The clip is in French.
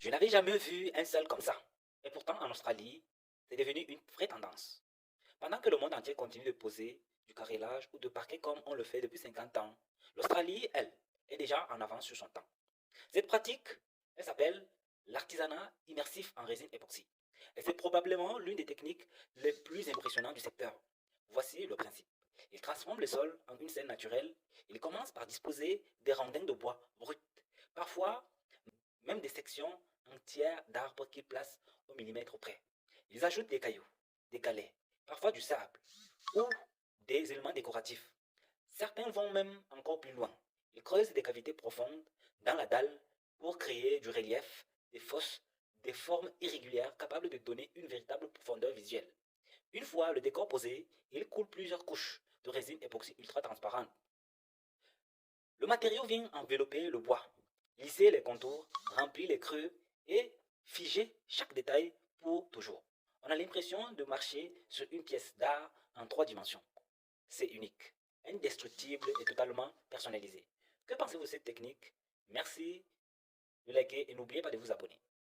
Je n'avais jamais vu un seul comme ça. Et pourtant, en Australie, c'est devenu une vraie tendance. Pendant que le monde entier continue de poser du carrelage ou de parquet comme on le fait depuis 50 ans, l'Australie, elle, est déjà en avance sur son temps. Cette pratique, elle s'appelle l'artisanat immersif en résine époxy. Et c'est probablement l'une des techniques les plus impressionnantes du secteur. Voici le principe. Il transforme le sol en une scène naturelle. Il commence par disposer des rondins de bois bruts, parfois même des sections entières d'arbres qu'ils placent au millimètre près. Ils ajoutent des cailloux, des galets, parfois du sable ou des éléments décoratifs. Certains vont même encore plus loin. Ils creusent des cavités profondes dans la dalle pour créer du relief, des fosses, des formes irrégulières capables de donner une véritable profondeur visuelle. Une fois le décor posé, ils coulent plusieurs couches de résine époxy ultra transparente. Le matériau vient envelopper le bois, lisser les contours, remplir les creux et figer chaque détail pour toujours. On a l'impression de marcher sur une pièce d'art en 3 dimensions. C'est unique, indestructible et totalement personnalisé. Que pensez-vous de cette technique? Merci de liker et n'oubliez pas de vous abonner.